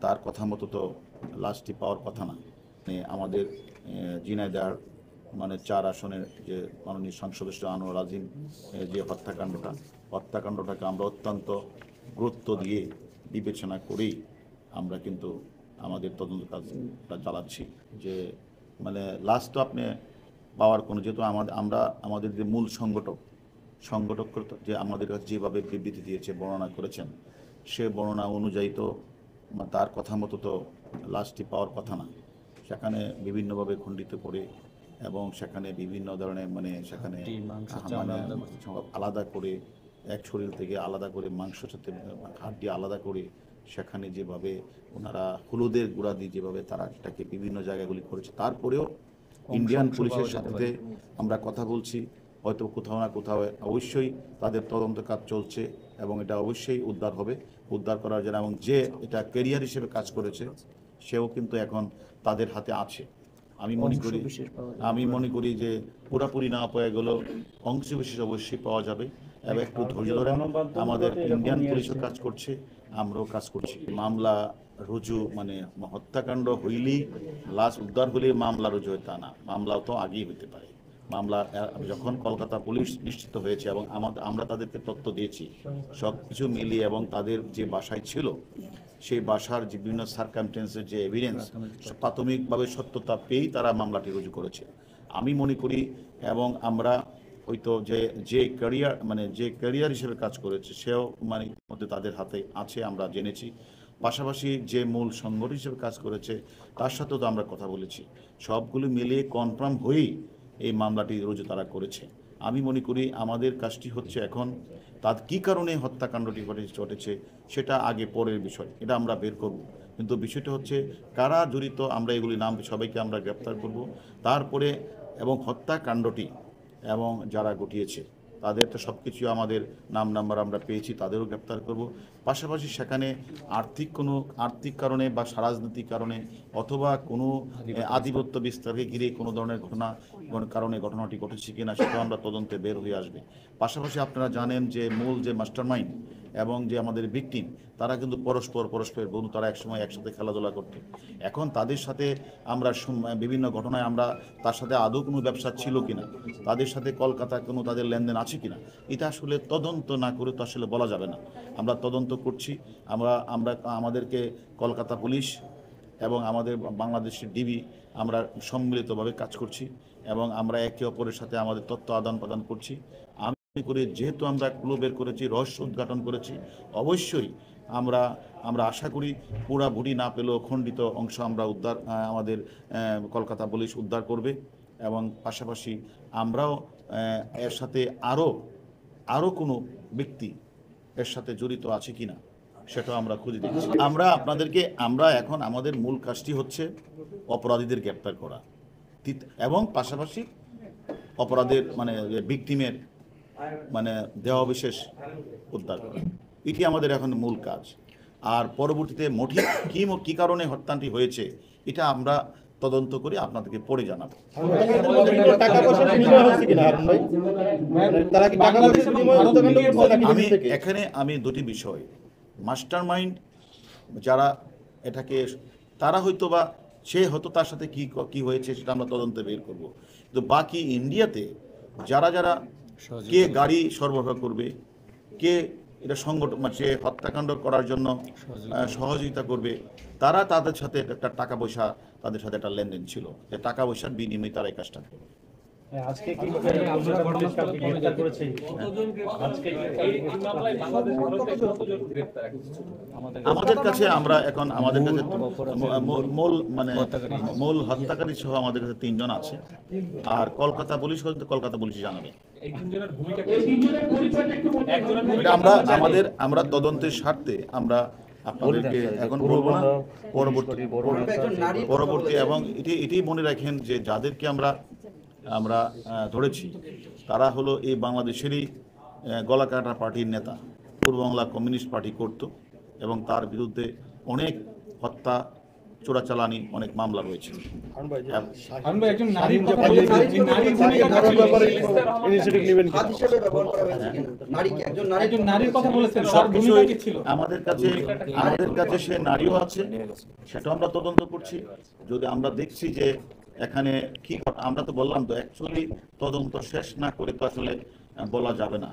তার কথা মতো তো লাশটি পাওয়ার কথা না। আমাদের ঝিনাইদহ 4 আসনের যে মাননীয় সংসদ সদস্য আনোয়ার আজিম যে হত্যাকাণ্ডটাকে আমরা অত্যন্ত গুরুত্ব দিয়ে বিবেচনা করেই আমরা কিন্তু আমাদের তদন্ত কাজটা চালাচ্ছি। যে লাস্ট তো আপনি পাওয়ার কোনো, যেহেতু আমাদের যে মূল সংগঠক যে আমাদের কাছে যেভাবে বিবৃতি দিয়েছে, বর্ণনা করেছেন, সে বর্ণনা অনুযায়ী তো তার কথা মতো তো লাশটি পাওয়ার কথা না। সেখানে বিভিন্নভাবে খণ্ডিত করে এবং সেখানে বিভিন্ন ধরনের সেখানে আলাদা করে এক শরীর থেকে আলাদা করে মাংসের সাথে হাড্ডি আলাদা করে সেখানে যেভাবে ওনারা হলুদের গুঁড়া দিয়ে যেভাবে তারা এটাকে বিভিন্ন জায়গাগুলি করেছে, তারপরেও ইন্ডিয়ান পুলিশের সাথে আমরা কথা বলছি। হয়তো কোথাও না কোথাও অবশ্যই তাদের তদন্ত কাজ চলছে এবং এটা অবশ্যই উদ্ধার করার জন্য, এবং যে এটা ক্যারিয়ার হিসেবে কাজ করেছে সেও কিন্তু এখন তাদের হাতে আছে। আমি মনে করি যে পুরাপুরি না পাওয়া গেলেও অংশবিশেষ অবশ্যই পাওয়া যাবে। এবং একটু ধৈর্য ধরে আমাদের ইন্ডিয়ান পুলিশও কাজ করছে, আমরাও কাজ করছি। মামলা রুজু হত্যাকাণ্ড হইলেই লাশ উদ্ধার হলেই মামলা রুজু হয় তা না, মামলাও তো আগেই হতে পারে। মামলা যখন কলকাতা পুলিশ নিশ্চিত হয়েছে এবং আমরা তাদেরকে তথ্য দিয়েছি সব কিছু মিলিয়ে, এবং তাদের যে বাসায় ছিল সেই বাসার যে বিভিন্ন সার্কামস্টেন্সের যে এভিডেন্স প্রাথমিকভাবে সত্যতা পেয়েই তারা মামলাটি রুজু করেছে। আমি মনে করি, এবং আমরা হয়তো যে ক্যারিয়ার হিসেবে কাজ করেছে সেও মধ্যে তাদের হাতে আছে, আমরা জেনেছি। পাশাপাশি যে মূল সংগঠন হিসেবে কাজ করেছে তার সাথেও তো আমরা কথা বলেছি। সবগুলো মিলিয়ে কনফার্ম হয়েই এই মামলাটি রুজু তারা করেছে। আমি মনে করি আমাদের কাজটি হচ্ছে এখন তার কী কারণে হত্যাকাণ্ডটি ঘটেছে সেটা আগে পরের বিষয়, এটা আমরা বের করব। কিন্তু বিষয়টা হচ্ছে কারা জড়িত, আমরা এগুলি নাম সবাইকে আমরা গ্রেপ্তার করব। তারপরে এবং হত্যাকাণ্ডটি এবং যারা ঘটিয়েছে তাদের তো সব কিছু আমাদের নাম্বার আমরা পেয়েছি, তাদেরও গ্রেপ্তার করব। পাশাপাশি সেখানে আর্থিক কারণে বা রাজনৈতিক কারণে অথবা কোনো আধিপত্য বিস্তারকে ঘিরে কোনো ধরনের কারণে ঘটনাটি ঘটেছে কিনা সেটাও আমরা তদন্তে বের হয়ে আসবে। পাশাপাশি আপনারা জানেন যে মূল যে মাস্টারমাইন্ড এবং যে আমাদের ভিকটিম তারা কিন্তু পরস্পরের বন্ধু, তারা একসময় একসাথে খেলাধুলা করতো। এখন তাদের সাথে আমরা বিভিন্ন ঘটনায় আমরা তার সাথে আদৌ কোনো ব্যবসা ছিল কিনা, তাদের সাথে কলকাতায় কোনো তাদের লেনদেন আছে কিনা, এটা আসলে তদন্ত না করে তো আসলে বলা যাবে না। আমরা তদন্ত করছি। আমাদেরকে কলকাতা পুলিশ এবং আমাদের বাংলাদেশের ডিবি আমরা সম্মিলিতভাবে কাজ করছি এবং আমরা একে অপরের সাথে আমাদের তথ্য আদান প্রদান করছি। আমি করি যেহেতু আমরা ক্লু বের করেছি, রহস্য উদ্ঘাটন করেছি, অবশ্যই আমরা আশা করি পুরাপুরি না পেলেও খণ্ডিত অংশ আমরা আমাদের কলকাতা পুলিশ উদ্ধার করবে। এবং পাশাপাশি আমরাও এর সাথে আরও কোনো ব্যক্তি এর সাথে জড়িত আছে কিনা সেটাও আমরা খুঁজে দিচ্ছি। আমরা এখন আমাদের মূল কাজটি হচ্ছে অপরাধীদের গ্রেপ্তার করা এবং পাশাপাশি অপরাধের ভিকটিমের দেহাবশেষ উদ্ধার করা, এটি আমাদের এখন মূল কাজ। আর পরবর্তীতে মোটিভ কী কারণে হত্যাটি হয়েছে এটা আমরা তদন্ত করে আপনাদেরকে পরে জানাবো। আমি দুটি বিষয়, মাস্টারমাইন্ড যারা এটাকে, তারা হয়তো বা তার সাথে কি হয়েছে সেটা আমরা তদন্তে বের করব। তো বাকি ইন্ডিয়াতে যারা কে গাড়ি সরবরাহ করবে, কে এটা সংগঠন সে হত্যাকাণ্ড করার জন্য সহযোগিতা করবে, তাদের সাথে একটা টাকা পয়সা, তাদের সাথে একটা লেনদেন ছিল, যে টাকা পয়সার বিনিময়ে তারা এই কাজটা করবে। আমাদের কাছে মূল হত্যাকারী সহ আমাদের কাছে 3 জন আছে। আর কলকাতা পুলিশ জানাবে। আমরা তদন্তের স্বার্থে আমরা আপনাদেরকে এখন বলবো না, পরবর্তী এবং এটি মনে রাখেন যে যাদেরকে আমরা ধরেছি তারা হলো এই বাংলাদেশেরই গলাকাটা পার্টির নেতা, পূর্ব বাংলা কমিউনিস্ট পার্টি করত এবং তার বিরুদ্ধে অনেক হত্যা চোরাচালানি অনেক মামলা রয়েছে। হারুন ভাই, একজন নারীর কথা বলেছেন, এই নারীর ভূমিকাটা ছিল। ইনিশিয়েটিভ নেবেন হাত হিসেবে ব্যবহার করা হয়েছে কিন্তু নারীকে, একজন নারীর কথা বলেছেন, তার সবকিছুই ভূমিকা কি ছিল? আমাদের কাছে সে নারীও আছে, সেটা আমরা তদন্ত করছি। যদি আমরা দেখছি যে এখানে কি আমরা তো বললাম তো, অ্যাকচুয়ালি তদন্ত শেষ না করে তো আসলে বলা যাবে না।